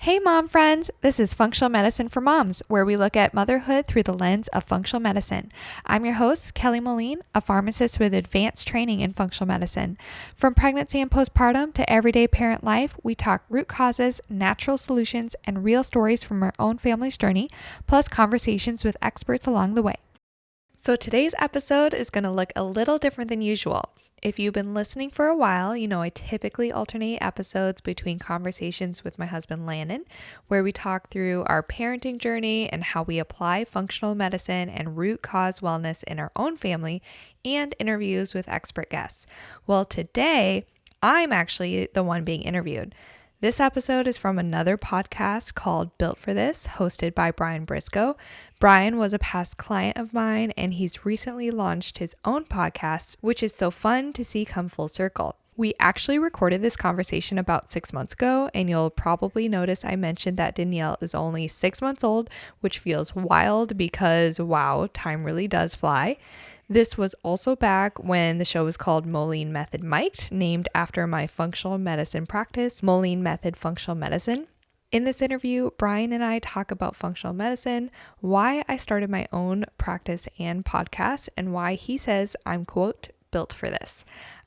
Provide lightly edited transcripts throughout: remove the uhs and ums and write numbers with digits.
Hey mom friends, this is Functional Medicine for Moms, where we look at motherhood through the lens of functional medicine. I'm your host, Kelly Moline, a pharmacist with advanced training in functional medicine. From pregnancy and postpartum to everyday parent life, we talk root causes, natural solutions, and real stories from our own family's journey, plus conversations with experts along the way. So today's episode is going to look a little different than usual. If you've been listening for a while, you know I typically alternate episodes between conversations with my husband Landon, where we talk through our parenting journey and how we apply functional medicine and root cause wellness in our own family, and interviews with expert guests. Well, today, I'm actually the one being interviewed. This episode is from another podcast called Built for This, hosted by Brian Briscoe. Brian was a past client of mine, and he's recently launched his own podcast, which is so fun to see come full circle. We actually recorded this conversation about 6 months ago, and you'll probably notice I mentioned that Danielle is only 6 months old, which feels wild because, wow, time really does fly. This was also back when the show was called Moline Method Mic'd, named after my functional medicine practice, Moline Method Functional Medicine. In this interview, Brian and I talk about functional medicine, why I started my own practice and podcast, and why he says I'm, quote, built for this.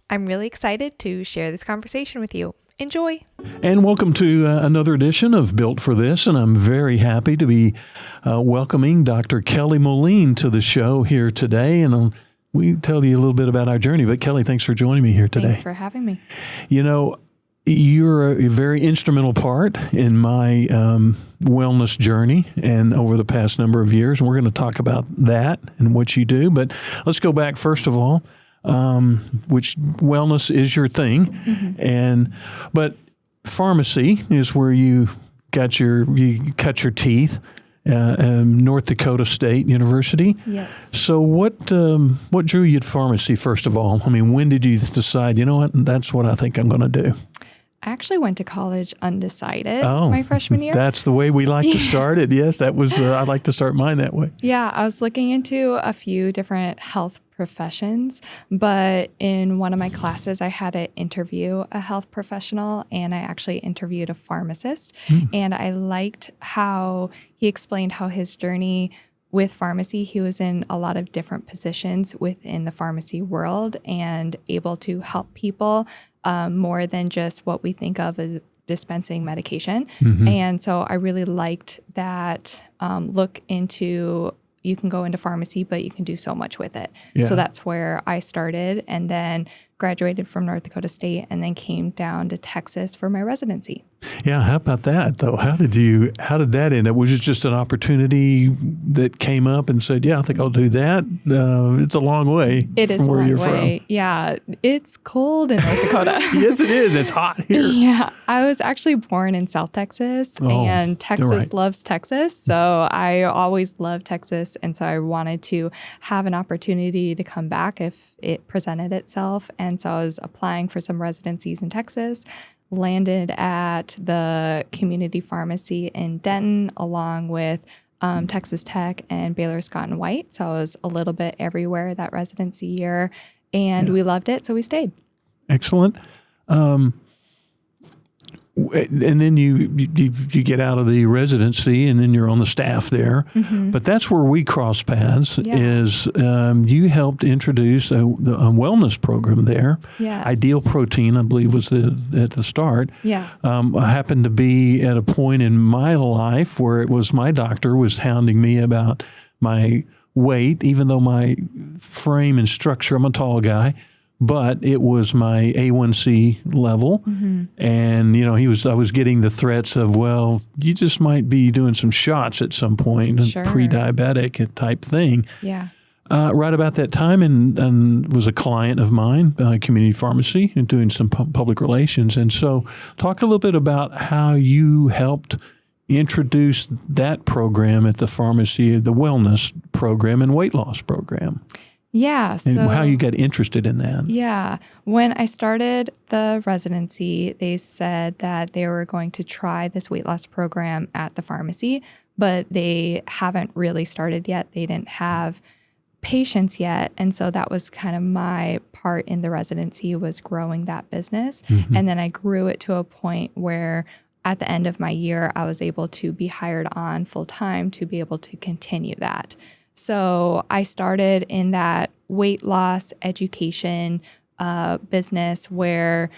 I'm really excited to share this conversation with you. Enjoy. And welcome to another edition of Built for This, and I'm very happy to be welcoming Dr. Kelly Moline to the show here today, and we tell you a little bit about our journey. But Kelly, thanks for joining me here today. Thanks for having me. You know, you're a very instrumental part in my wellness journey and over the past number of years, and we're going to talk about that and what you do. But let's go back first of all. Which wellness is your thing, but pharmacy is where you cut your teeth, North Dakota State University. Yes. So what drew you to pharmacy first of all? I mean, when did you decide, you know what, that's what I think I'm going to do? I actually went to college undecided my freshman year. That's the way we like to start it. Yes, that was. I like to start mine that way. Yeah, I was looking into a few different health professions, but in one of my classes, I had to interview a health professional, and I actually interviewed a pharmacist. And I liked how he explained how his journey with pharmacy, he was in a lot of different positions within the pharmacy world and able to help people more than just what we think of as dispensing medication. And so I really liked that look into, you can go into pharmacy, but you can do so much with it. Yeah. So that's where I started, and then graduated from North Dakota State and then came down to Texas for my residency. Yeah, how about that though? How did that end up? Was it just an opportunity that came up and said, yeah, I think I'll do that? It's a long way. It is from where you're from. Yeah, it's cold in North Dakota. Yes, it is. It's hot here. Yeah, I was actually born in South Texas, and Texas loves Texas. So I always loved Texas. And so I wanted to have an opportunity to come back if it presented itself. And so I was applying for some residencies in Texas, landed at the community pharmacy in Denton, along with Texas Tech and Baylor Scott and White. So I was a little bit everywhere that residency year, and we loved it, so we stayed. Excellent. And then you get out of the residency, and then you're on the staff there. But that's where we cross paths. Yeah. Is you helped introduce a wellness program there. Yes. Ideal Protein, I believe, was at the start. Yeah. I happened to be at a point in my life where it was my doctor was hounding me about my weight, even though my frame and structure, I'm a tall guy. But it was my A1C level, and I was getting the threats of, well, you just might be doing some shots at some point, sure. Pre-diabetic type thing. Yeah. Right about that time, and was a client of mine, community pharmacy, and doing some public relations. And so, talk a little bit about how you helped introduce that program at the pharmacy, the wellness program and weight loss program. Yeah. And how you got interested in that. Yeah. When I started the residency, they said that they were going to try this weight loss program at the pharmacy, but they haven't really started yet. They didn't have patients yet. And so that was kind of my part in the residency, was growing that business. And then I grew it to a point where at the end of my year, I was able to be hired on full time to be able to continue that. So I started in that weight loss education business where,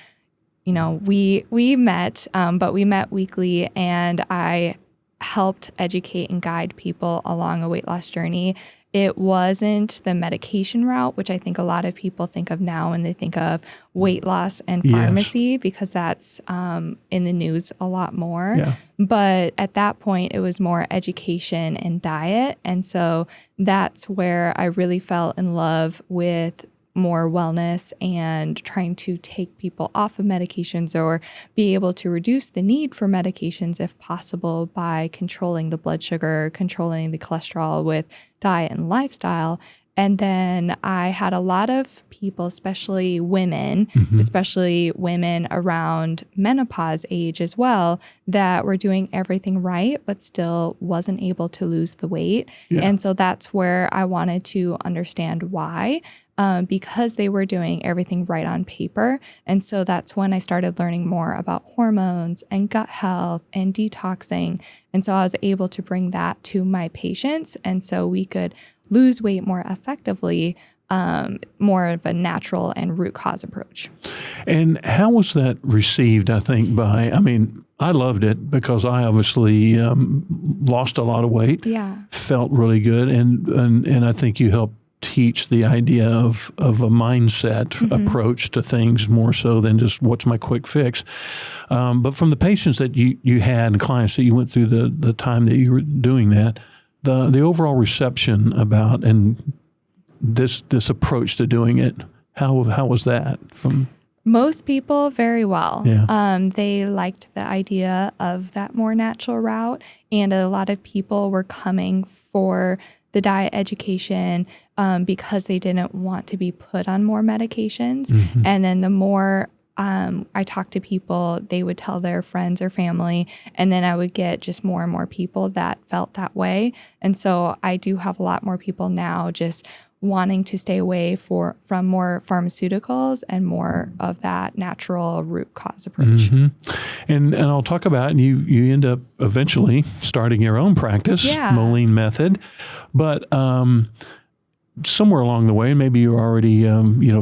we met, but we met weekly, and I helped educate and guide people along a weight loss journey. It wasn't the medication route, which I think a lot of people think of now when they think of weight loss and pharmacy, because that's in the news a lot more. Yeah. But at that point, it was more education and diet. And so that's where I really fell in love with more wellness and trying to take people off of medications or be able to reduce the need for medications if possible by controlling the blood sugar, controlling the cholesterol with diet and lifestyle. And then I had a lot of people, especially women around menopause age as well, that were doing everything right, but still wasn't able to lose the weight. Yeah. And so that's where I wanted to understand why. Because they were doing everything right on paper. And so that's when I started learning more about hormones and gut health and detoxing. And so I was able to bring that to my patients. And so we could lose weight more effectively, more of a natural and root cause approach. And how was that received, I think, I loved it because I obviously lost a lot of weight, felt really good. And I think you helped teach the idea of a mindset approach to things more so than just what's my quick fix. But from the patients that you had and clients that you went through the time that you were doing that, the overall reception about and this approach to doing it, how was that from? Most people very well. Yeah. They liked the idea of that more natural route, and a lot of people were coming for the diet education because they didn't want to be put on more medications. And then the more I talked to people, they would tell their friends or family, and then I would get just more and more people that felt that way. And so I do have a lot more people now just wanting to stay away from more pharmaceuticals and more of that natural root cause approach. And I'll talk about, and you end up eventually starting your own practice, Moline Method, but somewhere along the way, maybe you're already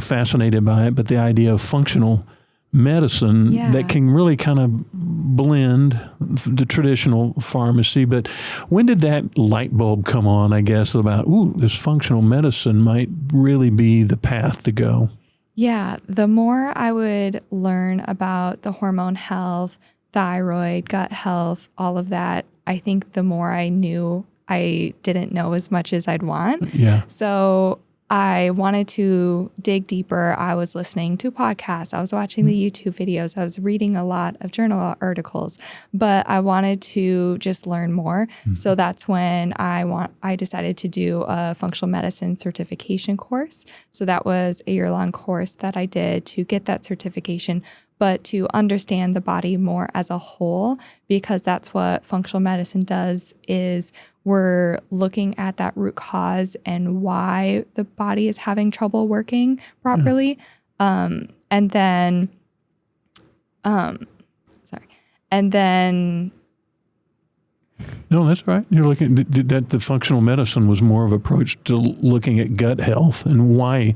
fascinated by it, but the idea of functional medicine that can really kind of blend the traditional pharmacy. But when did that light bulb come on, I guess, about, this functional medicine might really be the path to go? Yeah, the more I would learn about the hormone health, thyroid, gut health, all of that, I think the more I knew I didn't know as much as I'd want. Yeah. So I wanted to dig deeper. I was listening to podcasts. I was watching the YouTube videos. I was reading a lot of journal articles, but I wanted to just learn more. So that's when I decided to do a functional medicine certification course. So that was a year-long course that I did to get that certification, but to understand the body more as a whole, because that's what functional medicine does is we're looking at that root cause and why the body is having trouble working properly. And then No, that's right. You're looking that the functional medicine was more of an approach to looking at gut health and why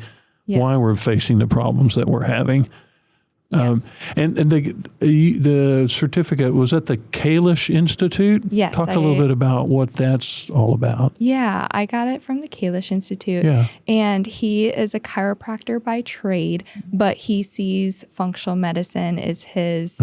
we're facing the problems that we're having. And the certificate, was at the Kalish Institute? Yes. Talk a little bit about what that's all about. Yeah, I got it from the Kalish Institute. Yeah. And he is a chiropractor by trade, but he sees functional medicine is his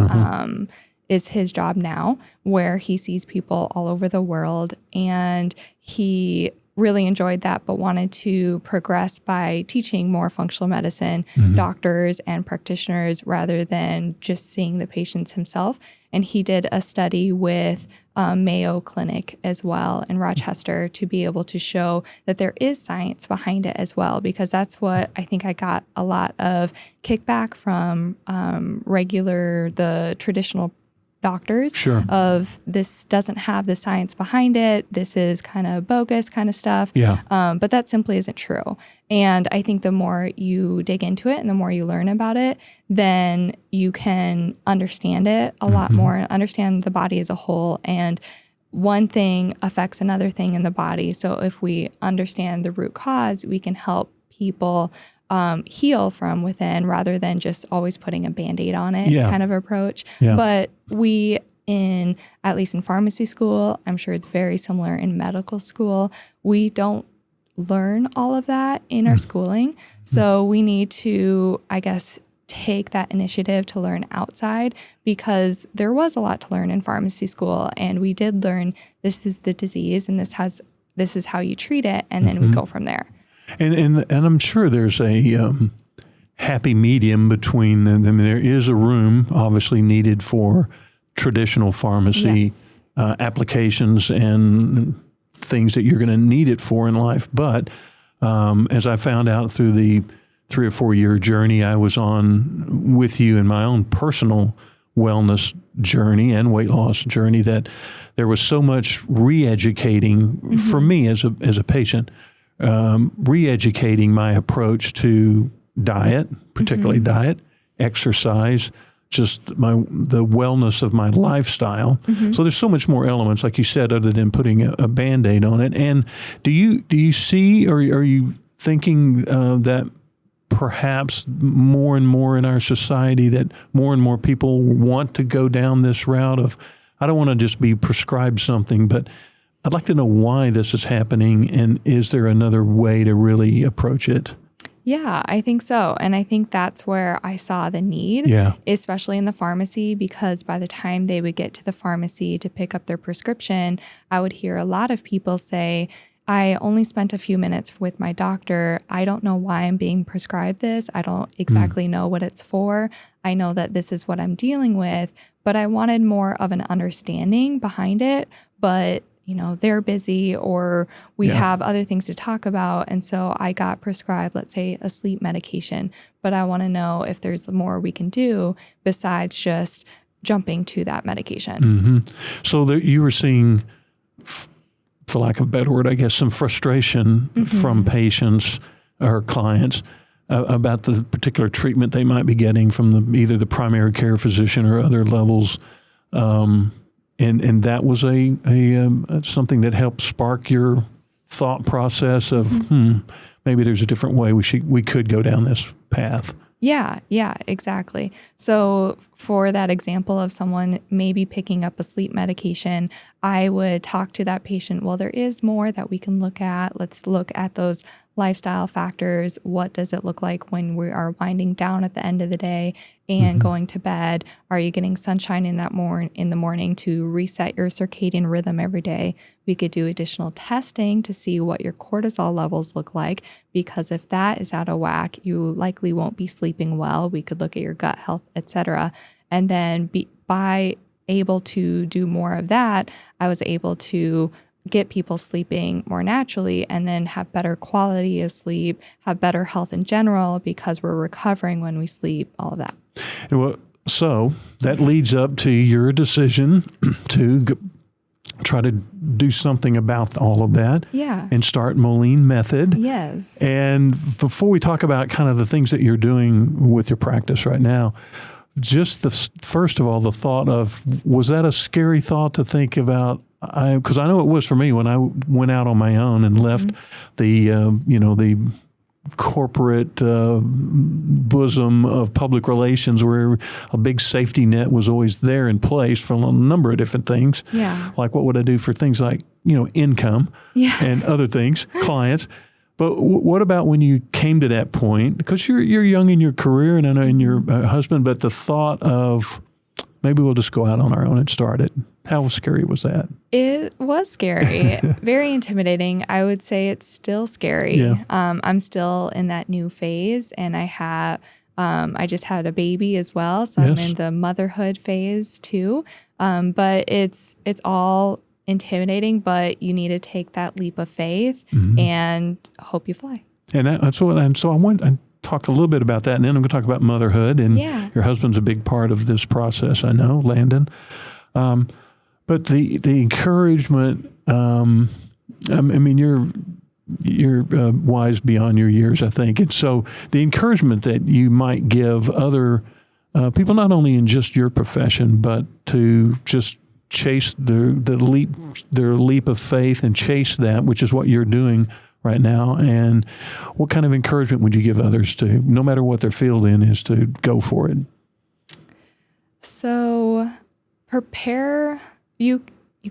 job now, where he sees people all over the world. And he really enjoyed that, but wanted to progress by teaching more functional medicine doctors and practitioners rather than just seeing the patients himself. And he did a study with Mayo Clinic as well in Rochester to be able to show that there is science behind it as well, because that's what I think I got a lot of kickback from the traditional doctors Sure. of this doesn't have the science behind it. This is kind of bogus kind of stuff. Yeah. But that simply isn't true. And I think the more you dig into it and the more you learn about it, then you can understand it a lot more, understand the body as a whole. And one thing affects another thing in the body. So if we understand the root cause, we can help people heal from within rather than just always putting a Band-Aid on it kind of approach. Yeah. But at least in pharmacy school, I'm sure it's very similar in medical school, we don't learn all of that in our schooling. So we need to, I guess, take that initiative to learn outside, because there was a lot to learn in pharmacy school, and we did learn this is the disease and this is how you treat it, and then we go from there. And I'm sure there's a happy medium between them. I mean, there is a room obviously needed for traditional pharmacy applications and things that you're going to need it for in life. But as I found out through the 3 or 4 year journey I was on with you in my own personal wellness journey and weight loss journey, that there was so much re-educating for me as a patient, re-educating my approach to diet, particularly diet, exercise, just the wellness of my lifestyle. So there's so much more elements, like you said, other than putting a Band-Aid on it. And do you see, or are you thinking that perhaps more and more in our society that more and more people want to go down this route of, I don't want to just be prescribed something, but I'd like to know why this is happening, and is there another way to really approach it? Yeah, I think so. And I think that's where I saw the need, especially in the pharmacy, because by the time they would get to the pharmacy to pick up their prescription, I would hear a lot of people say, I only spent a few minutes with my doctor. I don't know why I'm being prescribed this. I don't exactly know what it's for. I know that this is what I'm dealing with, but I wanted more of an understanding behind it. But they're busy, or we have other things to talk about. And so I got prescribed, let's say, a sleep medication, but I want to know if there's more we can do besides just jumping to that medication. So you were seeing, for lack of a better word, I guess, some frustration from patients or clients about the particular treatment they might be getting from either the primary care physician or other levels. And that was a something that helped spark your thought process of maybe there's a different way we could go down this path. Yeah, exactly. So for that example of someone maybe picking up a sleep medication, I would talk to that patient, well, there is more that we can look at. Let's look at those lifestyle factors. What does it look like when we are winding down at the end of the day and going to bed? Are you getting sunshine in the morning to reset your circadian rhythm every day? We could do additional testing to see what your cortisol levels look like, because if that is out of whack, you likely won't be sleeping well. We could look at your gut health, etc. And then by able to do more of that, I was able to get people sleeping more naturally and then have better quality of sleep, have better health in general, because we're recovering when we sleep, all of that. Well, so that leads up to your decision to try to do something about all of that and start Moline Method. Yes. And before we talk about kind of the things that you're doing with your practice right now, just first of all, the thought of, was that a scary thought to think about? Because I know it was for me when I went out on my own and left the corporate bosom of public relations, where a big safety net was always there in place for a number of different things. Yeah. Like what would I do for things like, income and other things, clients. But what about when you came to that point? Because you're young in your career, and I know in your husband, but the thought of, maybe we'll just go out on our own and start it. How scary was that? It was scary, very intimidating. I would say it's still scary. Yeah. I'm still in that new phase, and I just had a baby as well, so I'm in the motherhood phase too. But it's all intimidating, but you need to take that leap of faith and hope you fly. And so I want to talk a little bit about that, and then I'm going to talk about motherhood. And your husband's a big part of this process, I know, Landon. But the encouragement, I mean, you're wise beyond your years, I think. And so the encouragement that you might give other people, not only in just your profession, but to just chase their leap of faith and chase that, which is what you're doing right now. And what kind of encouragement would you give others to, no matter what their field in is, to go for it? So prepare. You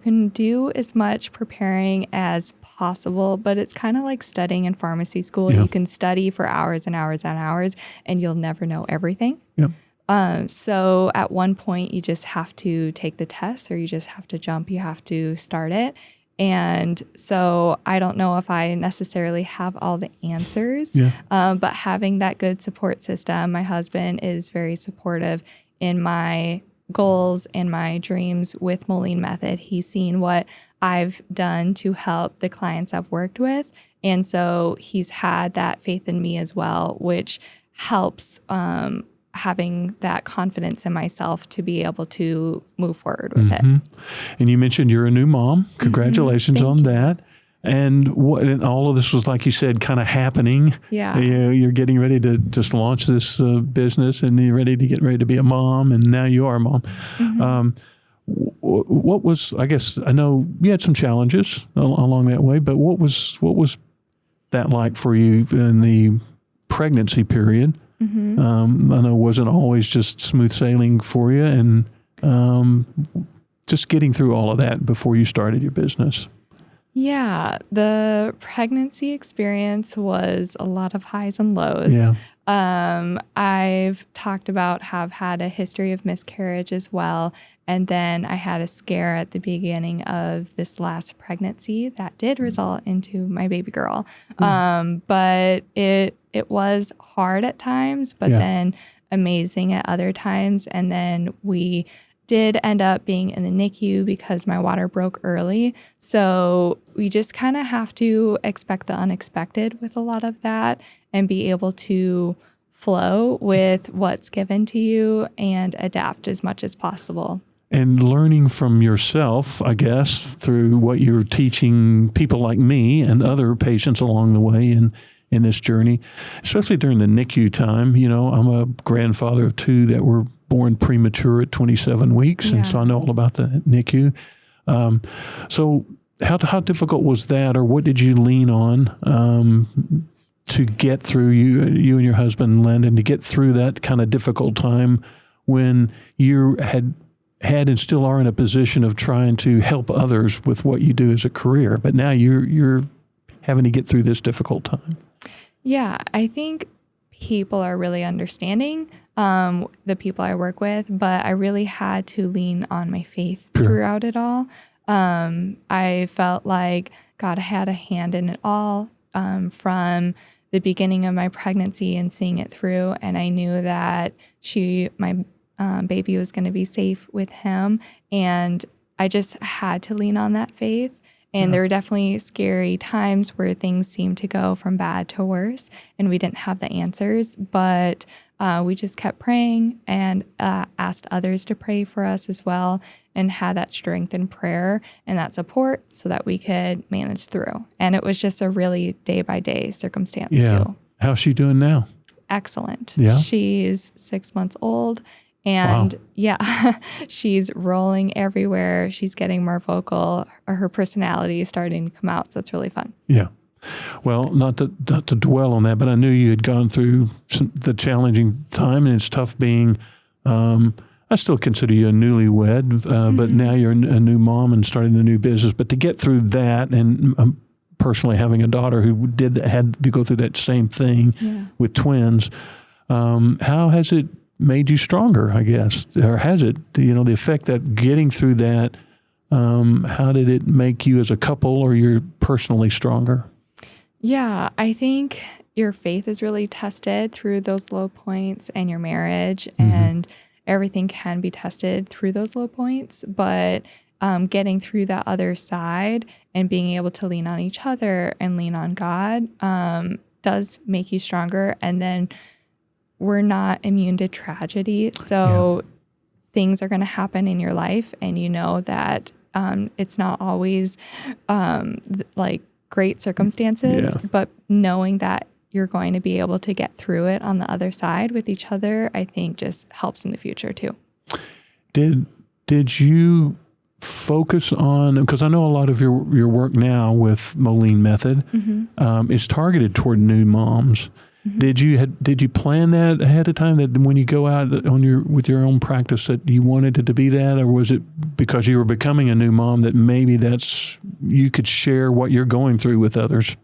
can do as much preparing as possible, but it's kind of like studying in pharmacy school. Yeah. You can study for hours and hours and hours, and you'll never know everything. Yeah. So at one point, you just have to take the test, or you just have to jump. You have to start it. And so I don't know if I necessarily have all the answers, but having that good support system, my husband is very supportive in my goals and my dreams with Moline Method. He's seen what I've done to help the clients I've worked with. And so he's had that faith in me as well, which helps having that confidence in myself to be able to move forward with it. And you mentioned you're a new mom. Congratulations on that. And all of this was, like you said, kind of happening. Yeah. You're getting ready to just launch this business, and you're ready to be a mom, and now you are a mom. What was, I guess, I know you had some challenges along that way, but what was that like for you in the pregnancy period? I know it wasn't always just smooth sailing for you, and just getting through all of that before you started your business. Yeah, the pregnancy experience was a lot of highs and lows. Yeah. I've talked about have had a history of miscarriage as well. And then I had a scare at the beginning of this last pregnancy that did result into my baby girl. But it was hard at times, but then amazing at other times. And then we did end up being in the NICU because my water broke early. So we just kind of have to expect the unexpected with a lot of that and be able to flow with what's given to you and adapt as much as possible. And learning from yourself, I guess, through what you're teaching people like me and other patients along the way in this journey, especially during the NICU time. You know, I'm a grandfather of two that were born premature at 27 weeks, and so I know all about the NICU. So how difficult was that, or what did you lean on to get through, you and your husband, Landon, to get through that kind of difficult time when you had and still are in a position of trying to help others with what you do as a career, but now you're having to get through this difficult time? Yeah, I think people are really understanding, the people I work with, but I really had to lean on my faith throughout it all. I felt like God had a hand in it all from the beginning of my pregnancy and seeing it through. And I knew that my baby was going to be safe with him. And I just had to lean on that faith. And there were definitely scary times where things seemed to go from bad to worse, and we didn't have the answers. But we just kept praying and asked others to pray for us as well, and had that strength in prayer and that support so that we could manage through. And it was just a really day-by-day circumstance too. How's she doing now? Excellent. Yeah. She's 6 months old. And she's rolling everywhere. She's getting more vocal. Her personality is starting to come out. So it's really fun. Yeah. Well, not to dwell on that, but I knew you had gone through the challenging time, and it's tough being, I still consider you a newlywed, but now you're a new mom and starting a new business. But to get through that, and personally having a daughter who had to go through that same thing with twins, how has it made you stronger, I guess? Or has it, the effect that getting through that, how did it make you as a couple, or you're personally stronger? Yeah, I think your faith is really tested through those low points, and your marriage and everything can be tested through those low points. But getting through that other side and being able to lean on each other and lean on God does make you stronger. And then we're not immune to tragedy. So things are going to happen in your life, and you know that it's not always like great circumstances, but knowing that you're going to be able to get through it on the other side with each other, I think just helps in the future too. Did you focus on, because I know a lot of your work now with Moline Method is targeted toward new moms. Did you plan that ahead of time, that when you go out with your own practice that you wanted it to be that, or was it because you were becoming a new mom that maybe you could share what you're going through with others?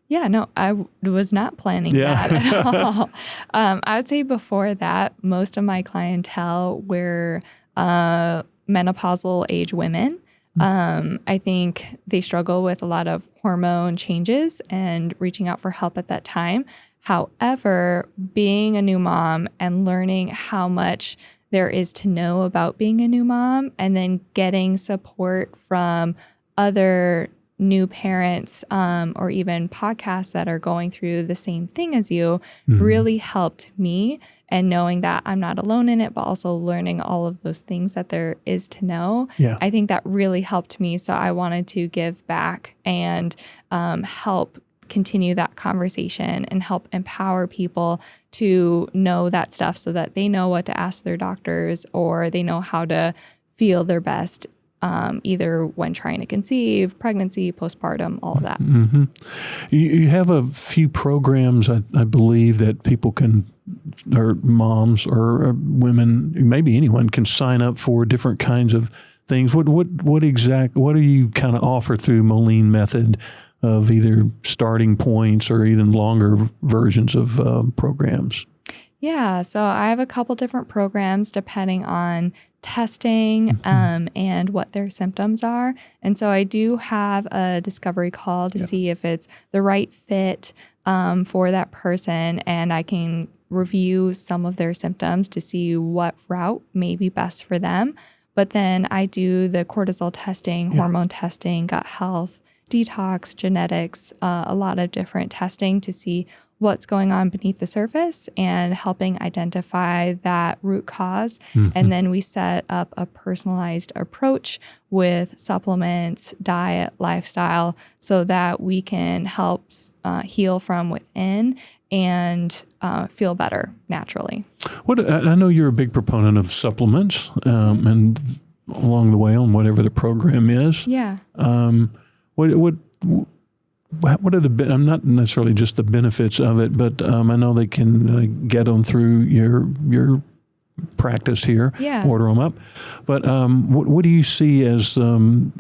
Yeah, no, I was not planning that at all. I would say before that, most of my clientele were menopausal age women. I think they struggle with a lot of hormone changes and reaching out for help at that time. However, being a new mom and learning how much there is to know about being a new mom, and then getting support from other new parents or even podcasts that are going through the same thing as you really helped me. And knowing that I'm not alone in it, but also learning all of those things that there is to know, I think that really helped me. So I wanted to give back and help continue that conversation and help empower people to know that stuff, so that they know what to ask their doctors, or they know how to feel their best, either when trying to conceive, pregnancy, postpartum, all of that. You have a few programs, I believe, that people can, or moms or women, maybe anyone, can sign up for different kinds of things. What do you kind of offer through Moline Method, of either starting points or even longer versions of programs? Yeah, so I have a couple different programs depending on testing and what their symptoms are. And so I do have a discovery call to see if it's the right fit for that person, and I can review some of their symptoms to see what route may be best for them. But then I do the cortisol testing, hormone testing, gut health, detox, genetics, a lot of different testing to see what's going on beneath the surface and helping identify that root cause. And then we set up a personalized approach with supplements, diet, lifestyle, so that we can help heal from within and feel better naturally. I know you're a big proponent of supplements and along the way on whatever the program is. Yeah. What are I'm not necessarily just the benefits of it, but I know they can get them through your practice here, order them up. But what do you see as the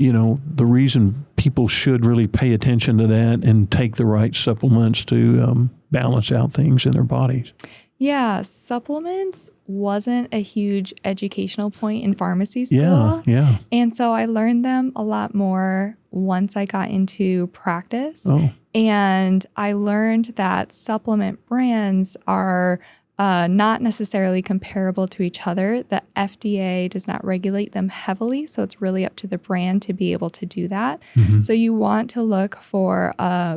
reason people should really pay attention to that and take the right supplements to balance out things in their bodies? Yeah, supplements wasn't a huge educational point in pharmacy school. Yeah. And so I learned them a lot more once I got into practice. And I learned that supplement brands are not necessarily comparable to each other. The FDA does not regulate them heavily, so it's really up to the brand to be able to do that. So you want to look for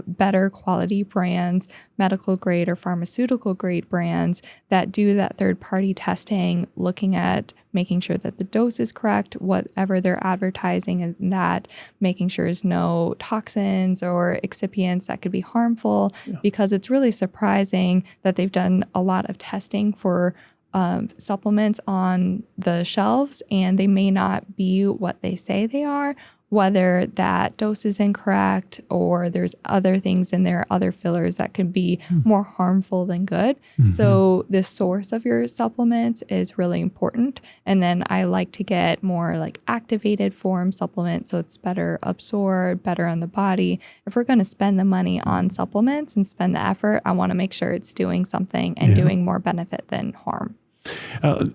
better quality brands, medical grade or pharmaceutical grade brands that do that third-party testing, looking at making sure that the dose is correct, whatever they're advertising, and that making sure there's no toxins or excipients that could be harmful, because it's really surprising that they've done a lot of testing for supplements on the shelves, and they may not be what they say they are, whether that dose is incorrect or there's other things in there, other fillers that could be more harmful than good. So the source of your supplements is really important. And then I like to get more like activated form supplements, so it's better absorbed, better on the body. If we're going to spend the money on supplements and spend the effort, I want to make sure it's doing something and doing more benefit than harm.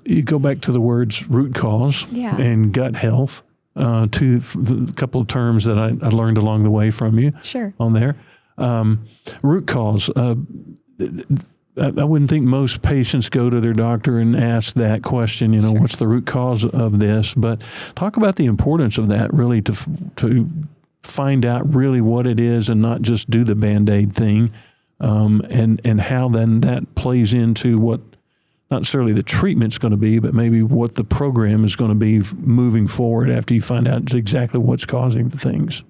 You go back to the words root cause and gut health. To the couple of terms that I learned along the way from you on there. Root cause. I wouldn't think most patients go to their doctor and ask that question, what's the root cause of this? But talk about the importance of that, really, to find out really what it is and not just do the Band-Aid thing, and how then that plays into what not necessarily the treatment's going to be, but maybe what the program is going to be moving forward after you find out exactly what's causing the things.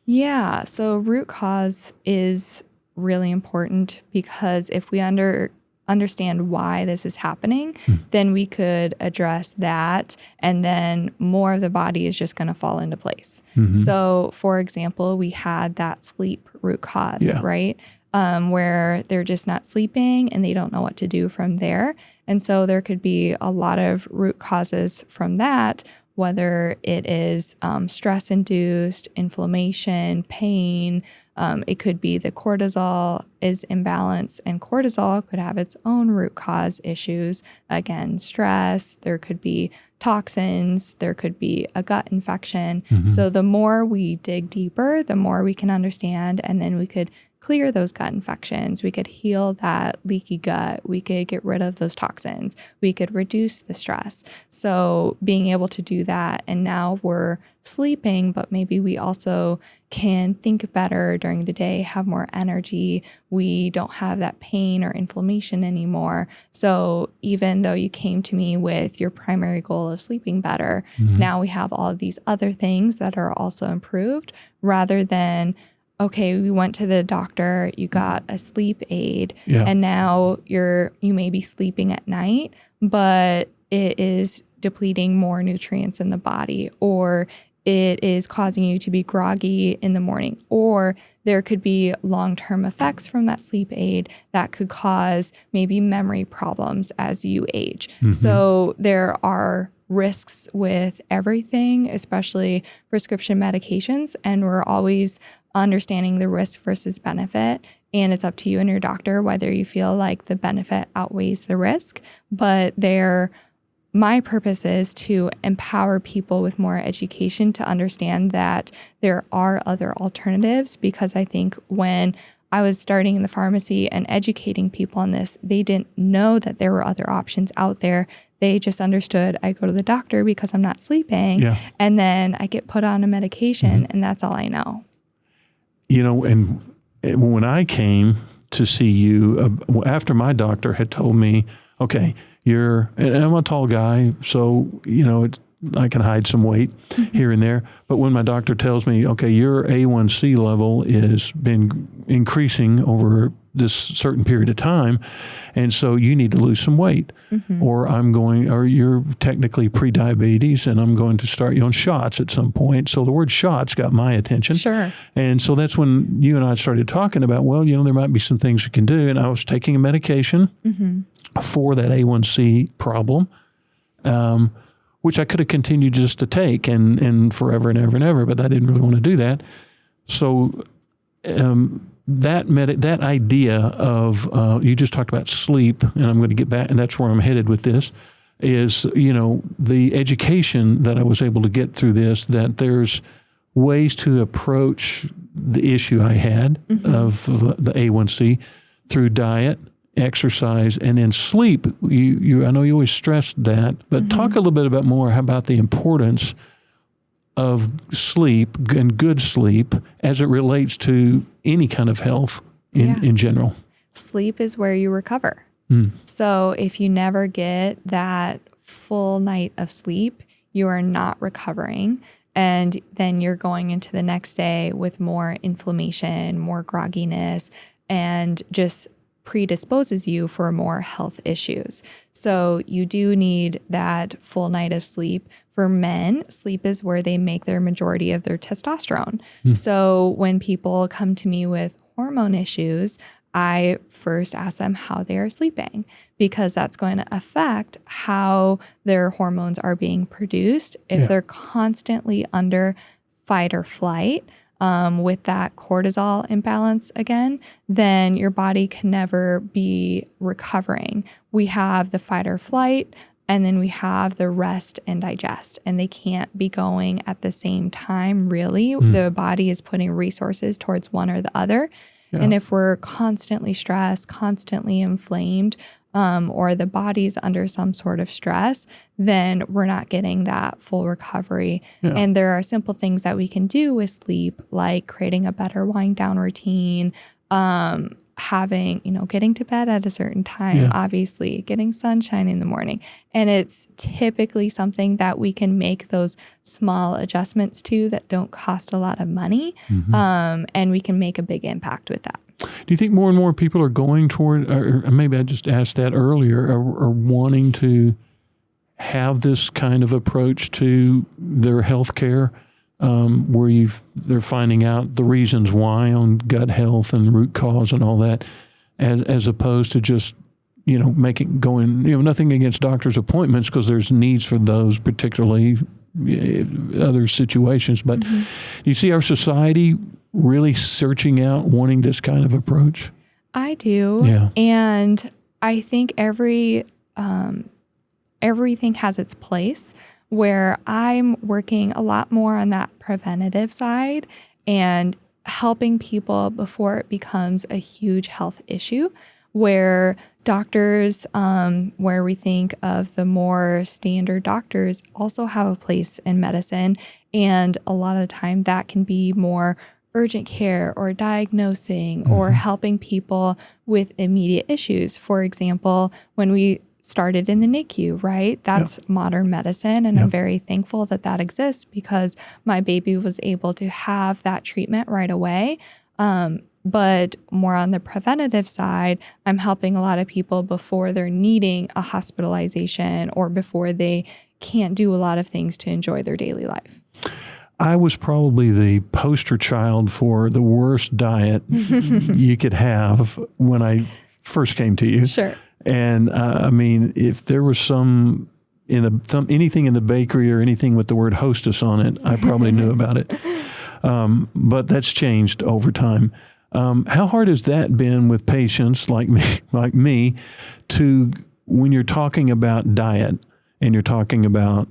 Yeah. So root cause is really important because if we understand why this is happening, then we could address that, and then more of the body is just going to fall into place. So, for example, we had that sleep root cause, right? Where they're just not sleeping and they don't know what to do from there. And so there could be a lot of root causes from that, whether it is stress-induced, inflammation, pain. It could be the cortisol is imbalanced, and cortisol could have its own root cause issues. Again, stress, there could be toxins, there could be a gut infection. So the more we dig deeper, the more we can understand, and then we could clear those gut infections. We could heal that leaky gut. We could get rid of those toxins. We could reduce the stress. So being able to do that, and now we're sleeping, but maybe we also can think better during the day, have more energy. We don't have that pain or inflammation anymore. So even though you came to me with your primary goal of sleeping better, now we have all of these other things that are also improved, rather than, okay, we went to the doctor, you got a sleep aid, and now you may be sleeping at night, but it is depleting more nutrients in the body, or it is causing you to be groggy in the morning, or there could be long-term effects from that sleep aid that could cause maybe memory problems as you age. So there are risks with everything, especially prescription medications, and we're always understanding the risk versus benefit. And it's up to you and your doctor whether you feel like the benefit outweighs the risk. But my purpose is to empower people with more education to understand that there are other alternatives, because I think when I was starting in the pharmacy and educating people on this, they didn't know that there were other options out there. They just understood I go to the doctor because I'm not sleeping, and then I get put on a medication, and that's all I know. You know, and when I came to see you, after my doctor had told me, okay, and I'm a tall guy, so, you know, I can hide some weight here and there. But when my doctor tells me, okay, your A1C level has been increasing over this certain period of time, and so you need to lose some weight, or you're technically pre-diabetes, and I'm going to start you on shots at some point. So the word shots got my attention. Sure. And so that's when you and I started talking about, well, you know, there might be some things we can do. And I was taking a medication for that A1C problem, which I could have continued just to take and forever and ever and ever, but I didn't really want to do that. So that idea of, you just talked about sleep, and I'm going to get back, and that's where I'm headed with this, is, you know, the education that I was able to get through this, that there's ways to approach the issue I had of the A1C through diet, exercise, and then sleep. I know you always stressed that, but talk a little bit about the importance of sleep and good sleep as it relates to any kind of health in general. Sleep is where you recover. So if you never get that full night of sleep, you are not recovering. And then you're going into the next day with more inflammation, more grogginess, and just predisposes you for more health issues. So you do need that full night of sleep. For men, sleep is where they make their majority of their testosterone. So when people come to me with hormone issues, I first ask them how they are sleeping, because that's going to affect how their hormones are being produced. If they're constantly under fight or flight, with that cortisol imbalance again, then your body can never be recovering. We have the fight or flight, and then we have the rest and digest, and they can't be going at the same time, really. The body is putting resources towards one or the other. And if we're constantly stressed, constantly inflamed, or the body's under some sort of stress, then we're not getting that full recovery. And there are simple things that we can do with sleep, like creating a better wind down routine, having, getting to bed at a certain time, obviously, getting sunshine in the morning. And it's typically something that we can make those small adjustments to that don't cost a lot of money. And we can make a big impact with that. Do you think more and more people are going toward, or maybe I just asked that earlier, are wanting to have this kind of approach to their health care? Where they're finding out the reasons why on gut health and root cause and all that, as opposed to just, nothing against doctor's appointments because there's needs for those, particularly other situations. But do you see our society really searching out, wanting this kind of approach? I do. Yeah. And I think everything has its place, where I'm working a lot more on that preventative side and helping people before it becomes a huge health issue, where doctors, where we think of the more standard doctors, also have a place in medicine. And a lot of the time that can be more urgent care or diagnosing or helping people with immediate issues. For example, when we started in the NICU, right? That's modern medicine. And I'm very thankful that that exists because my baby was able to have that treatment right away. But more on the preventative side, I'm helping a lot of people before they're needing a hospitalization or before they can't do a lot of things to enjoy their daily life. I was probably the poster child for the worst diet you could have when I first came to you. Sure. And if there was anything in the bakery or anything with the word hostess on it, I probably knew about it. But that's changed over time. How hard has that been with patients like me, to when you're talking about diet and you're talking about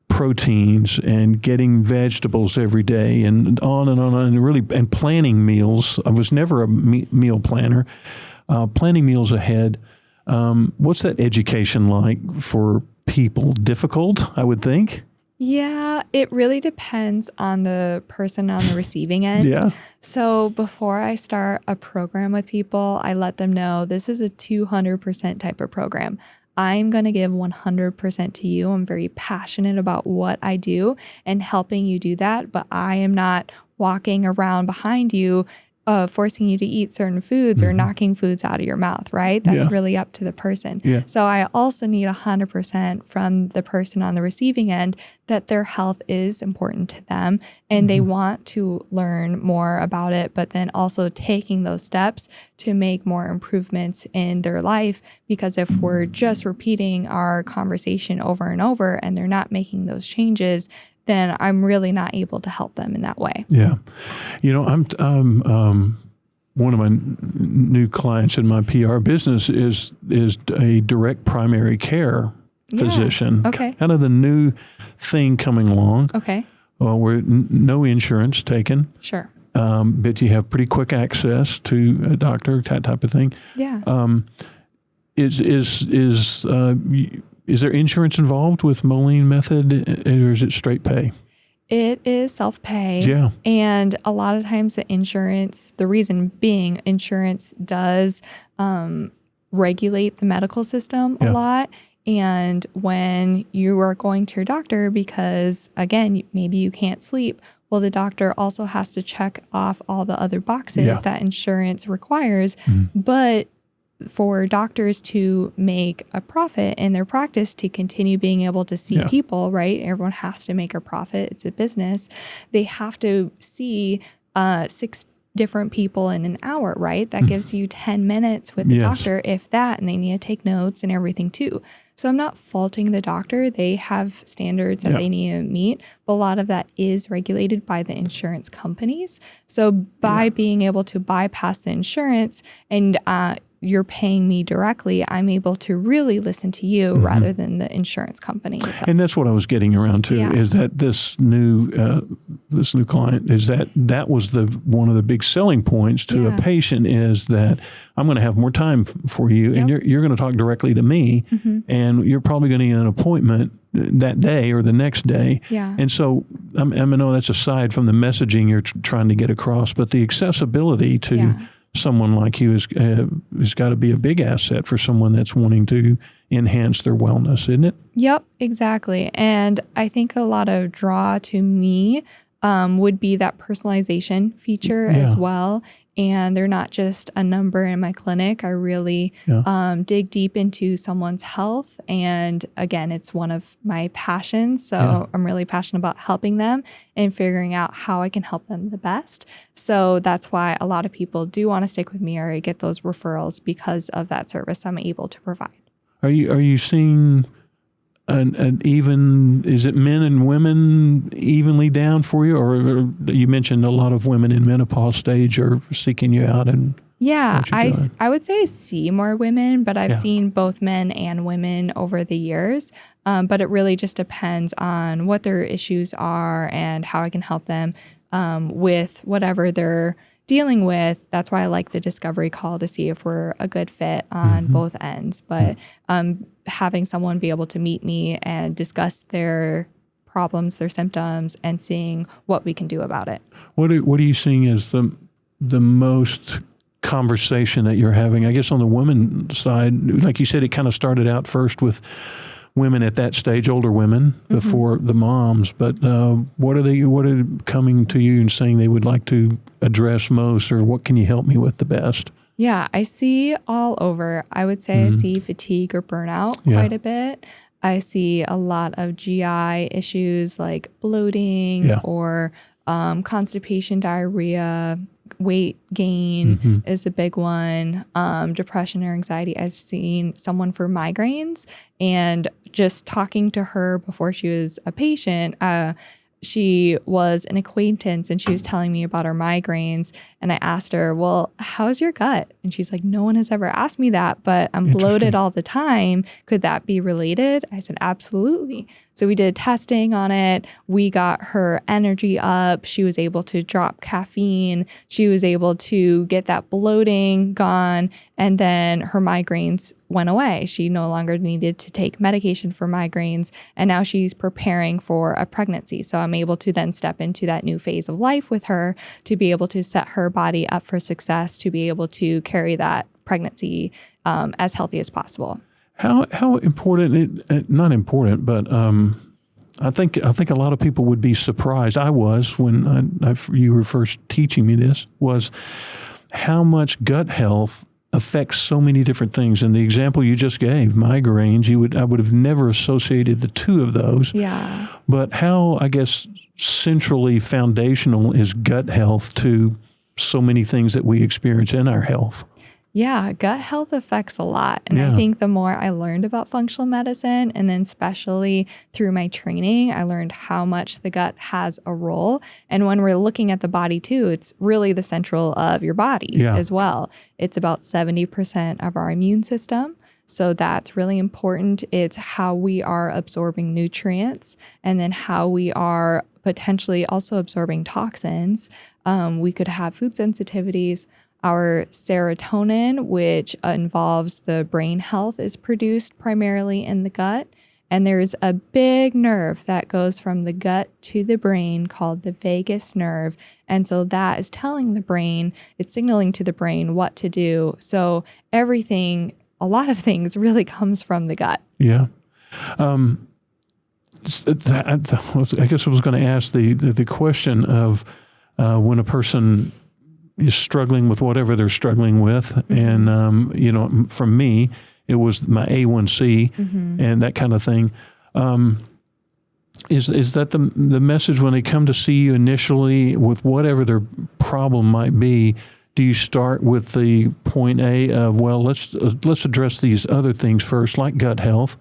proteins and getting vegetables every day and on and planning meals? I was never a meal planner. Planning meals ahead. What's that education like for people? Difficult, I would think. Yeah, it really depends on the person on the receiving end. Yeah. So before I start a program with people, I let them know this is a 200% type of program. I'm going to give 100% to you. I'm very passionate about what I do and helping you do that, but I am not walking around behind you forcing you to eat certain foods or knocking foods out of your mouth, right? That's really up to the person. Yeah. So I also need 100% from the person on the receiving end that their health is important to them and they want to learn more about it, but then also taking those steps to make more improvements in their life. Because if we're just repeating our conversation over and over and they're not making those changes, then I'm really not able to help them in that way. Yeah. I'm one of my new clients in my PR business is a direct primary care physician. Okay. Kind of the new thing coming along. Okay. Well, where no insurance taken. Sure. But you have pretty quick access to a doctor, that type of thing. Yeah. Is there insurance involved with Moline method, or is it straight pay? It is self-pay. Yeah. And a lot of times the reason being insurance does regulate the medical system a lot. And when you are going to your doctor because, again, maybe you can't sleep, well, the doctor also has to check off all the other boxes that insurance requires. But for doctors to make a profit in their practice, to continue being able to see people, right? Everyone has to make a profit. It's a business. They have to see 6 different people in an hour, right? That gives you 10 minutes with the doctor, if that, and they need to take notes and everything too. So I'm not faulting the doctor. They have standards that they need to meet, but a lot of that is regulated by the insurance companies. So by being able to bypass the insurance and you're paying me directly, I'm able to really listen to you rather than the insurance company itself. And that's what I was getting around to, is that this new client is that was one of the big selling points to a patient is that I'm going to have more time for you and you're going to talk directly to me and you're probably going to get an appointment that day or the next day. Yeah. And so I know that's aside from the messaging you're trying to get across, but the accessibility to someone like you is got to be a big asset for someone that's wanting to enhance their wellness, isn't it? Yep, exactly. And I think a lot of draw to me would be that personalization feature as well. And they're not just a number in my clinic. I really dig deep into someone's health. And again, it's one of my passions. So I'm really passionate about helping them and figuring out how I can help them the best. So that's why a lot of people do want to stick with me, or I get those referrals because of that service I'm able to provide. Are you seeing an even, is it men and women evenly down for you? Or you mentioned a lot of women in menopause stage are seeking you out and I would say I see more women, but I've seen both men and women over the years. But it really just depends on what their issues are and how I can help them with whatever they're dealing with. That's why I like the discovery call to see if we're a good fit on both ends. But having someone be able to meet me and discuss their problems, their symptoms, and seeing what we can do about it. What are you seeing as the most conversation that you're having? I guess on the women's side, like you said, it kind of started out first with women at that stage, older women before the moms. But what are coming to you and saying they would like to address most, or what can you help me with the best? Yeah, I see all over. I would say I see fatigue or burnout quite a bit. I see a lot of GI issues like bloating or constipation, diarrhea, weight gain is a big one. Depression or anxiety. I've seen someone for migraines, and just talking to her before she was a patient, she was an acquaintance and she was telling me about her migraines. And I asked her, well, how's your gut? And she's like, no one has ever asked me that, but I'm bloated all the time. Could that be related? I said, absolutely. So we did testing on it. We got her energy up. She was able to drop caffeine. She was able to get that bloating gone. And then her migraines went away. She no longer needed to take medication for migraines. And now she's preparing for a pregnancy. So I'm able to then step into that new phase of life with her to be able to set her body up for success, to be able to carry that pregnancy as healthy as possible. How important? Not important, but I think a lot of people would be surprised. I was when you were first teaching me this, was how much gut health affects so many different things. And the example you just gave, migraines, I would have never associated the two of those. Yeah. But how, I guess, centrally foundational is gut health to so many things that we experience in our health? Yeah, gut health affects a lot. And I think the more I learned about functional medicine, and then especially through my training, I learned how much the gut has a role. And when we're looking at the body too, it's really the central of your body as well. It's about 70% of our immune system. So that's really important. It's how we are absorbing nutrients, and then how we are potentially also absorbing toxins. We could have food sensitivities. Our serotonin, which involves the brain health, is produced primarily in the gut. And there's a big nerve that goes from the gut to the brain called the vagus nerve. And so that is telling the brain, it's signaling to the brain what to do. So everything, a lot of things really comes from the gut. Yeah. I guess I was going to ask the question of when a person is struggling with whatever they're struggling with. And, for me, it was my A1C and that kind of thing. Is that the message when they come to see you initially with whatever their problem might be? Do you start with the point A of, well, let's address these other things first, like gut health,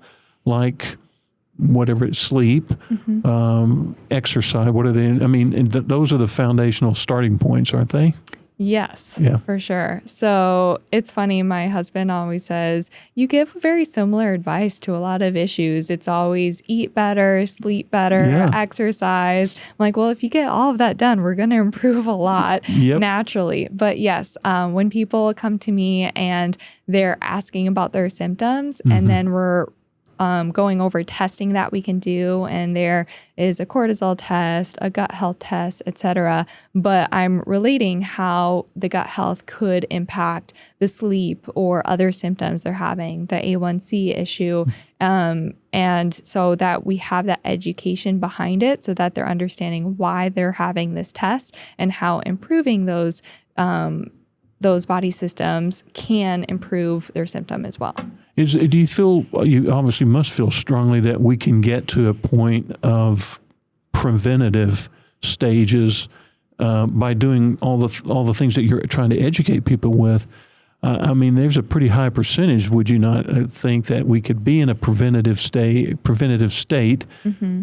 like whatever it's sleep, exercise, what are they? I mean, those are the foundational starting points, aren't they? Yes, for sure. So it's funny. My husband always says, you give very similar advice to a lot of issues. It's always eat better, sleep better, exercise. I'm like, well, if you get all of that done, we're going to improve a lot naturally. But yes, when people come to me and they're asking about their symptoms, and then we're going over testing that we can do, and there is a cortisol test, a gut health test, etc. But I'm relating how the gut health could impact the sleep or other symptoms they're having, the A1C issue, and so that we have that education behind it, so that they're understanding why they're having this test and how improving those body systems can improve their symptom as well. Do you feel, you obviously must feel strongly that we can get to a point of preventative stages by doing all the things that you're trying to educate people with? I mean, there's a pretty high percentage. Would you not think that we could be in a preventative state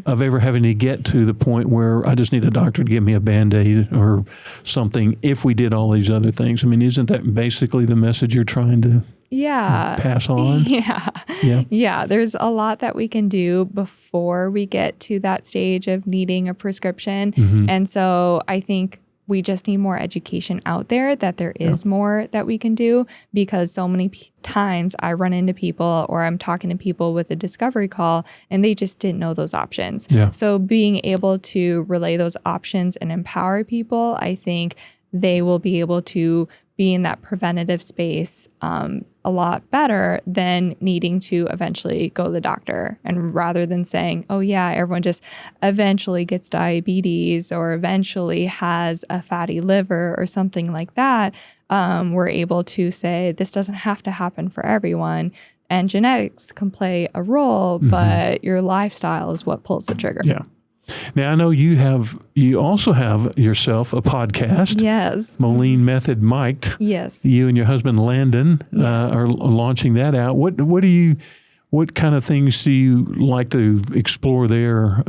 of ever having to get to the point where I just need a doctor to give me a Band-Aid or something if we did all these other things? I mean, isn't that basically the message you're trying to pass on? Yeah. There's a lot that we can do before we get to that stage of needing a prescription. And so I think we just need more education out there that there is more that we can do, because so many times I run into people or I'm talking to people with a discovery call and they just didn't know those options. So being able to relay those options and empower people, I think they will be able to be in that preventative space a lot better than needing to eventually go to the doctor. And rather than saying, oh yeah, everyone just eventually gets diabetes or eventually has a fatty liver or something like that, we're able to say this doesn't have to happen for everyone. And genetics can play a role, but your lifestyle is what pulls the trigger. Yeah. Now, I know you also have yourself a podcast. Yes. Moline Method Mic'd. Yes. You and your husband Landon are launching that out. What kind of things do you like to explore there?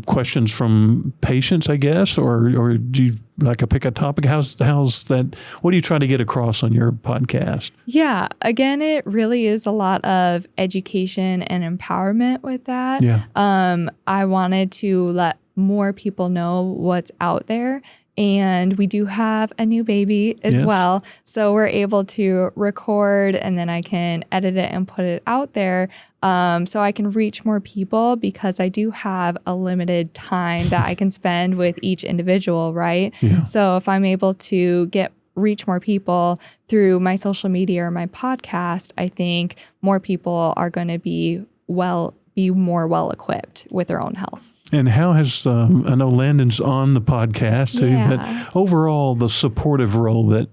Questions from patients, I guess, or do you like to pick a topic? How's that? What are you trying to get across on your podcast? Yeah. Again, it really is a lot of education and empowerment with that. Yeah. I wanted to let more people know what's out there. And we do have a new baby as well. So we're able to record and then I can edit it and put it out there so I can reach more people, because I do have a limited time that I can spend with each individual, right? Yeah. So if I'm able to reach more people through my social media or my podcast, I think more people are going to be more well equipped with their own health. And how has, I know Landon's on the podcast too, but overall the supportive role that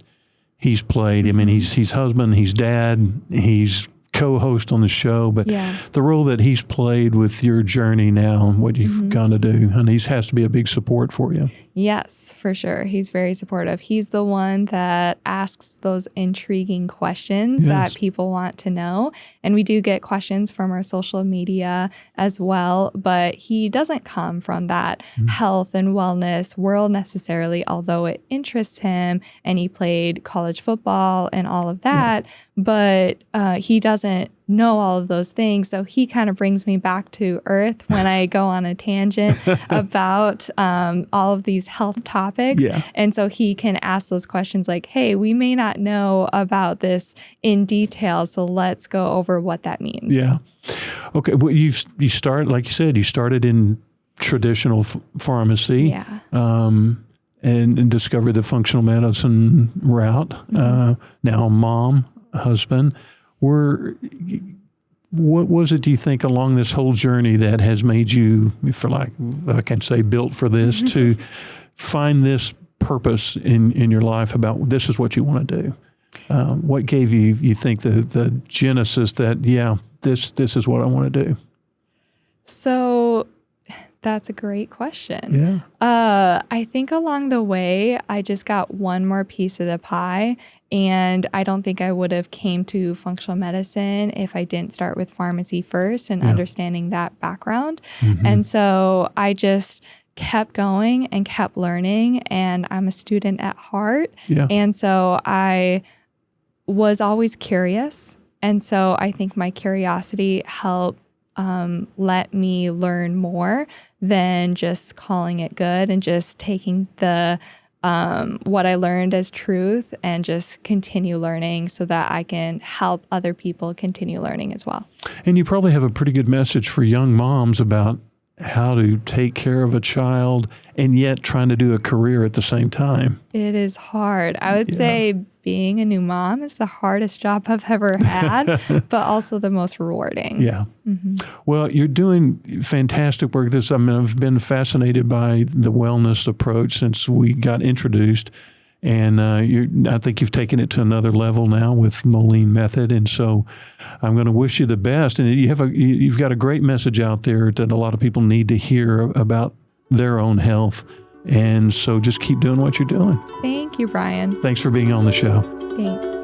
he's played, I mean, he's husband, he's dad, he's co-host on the show, but the role that he's played with your journey now and what you've gone to do, and he has to be a big support for you. Yes, for sure. He's very supportive. He's the one that asks those intriguing questions that people want to know. And we do get questions from our social media as well, but he doesn't come from that health and wellness world necessarily, although it interests him and he played college football and all of that, but he doesn't know all of those things. So he kind of brings me back to earth when I go on a tangent about all of these health topics. Yeah. And so he can ask those questions like, hey, we may not know about this in detail, so let's go over what that means. Yeah. Okay. Well, you start, like you said, you started in traditional pharmacy. Yeah. And discovered the functional medicine route. Now mom, husband. What was it, do you think, along this whole journey that has made you, for like I can say, built for this, to find this purpose in your life about this is what you want to do? What gave you think, the genesis that, this is what I want to do? So that's a great question. Yeah. I think along the way, I just got one more piece of the pie. And I don't think I would have came to functional medicine if I didn't start with pharmacy first and understanding that background. And so I just kept going and kept learning. And I'm a student at heart. Yeah. And so I was always curious. And so I think my curiosity helped let me learn more than just calling it good and just taking the what I learned as truth and just continue learning so that I can help other people continue learning as well. And you probably have a pretty good message for young moms about how to take care of a child and yet trying to do a career at the same time. It is hard. I would say being a new mom is the hardest job I've ever had, but also the most rewarding. Yeah. Mm-hmm. Well, you're doing fantastic work. I've been fascinated by the wellness approach since we got introduced. And I think you've taken it to another level now with Moline Method. And so I'm going to wish you the best. And you've got a great message out there that a lot of people need to hear about their own health. And so just keep doing what you're doing. Thank you, Brian. Thanks for being on the show. Thanks.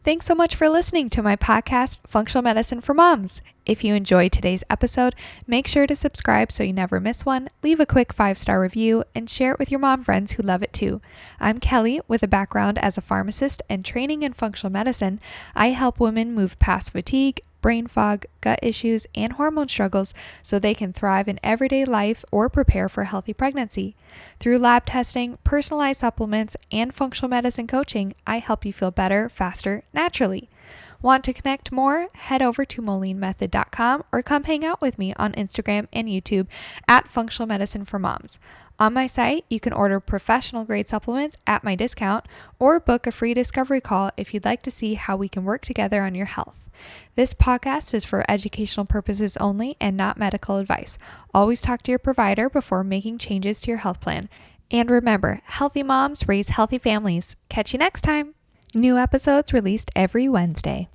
Thanks so much for listening to my podcast, Functional Medicine for Moms. If you enjoyed today's episode, make sure to subscribe so you never miss one, leave a quick 5-star review, and share it with your mom friends who love it too. I'm Kelly with a background as a pharmacist and training in functional medicine. I help women move past fatigue, brain fog, gut issues, and hormone struggles so they can thrive in everyday life or prepare for a healthy pregnancy. Through lab testing, personalized supplements, and functional medicine coaching, I help you feel better, faster, naturally. Want to connect more? Head over to molinemethod.com or come hang out with me on Instagram and YouTube at Functional Medicine for Moms. On my site, you can order professional grade supplements at my discount or book a free discovery call if you'd like to see how we can work together on your health. This podcast is for educational purposes only and not medical advice. Always talk to your provider before making changes to your health plan. And remember, healthy moms raise healthy families. Catch you next time. New episodes released every Wednesday.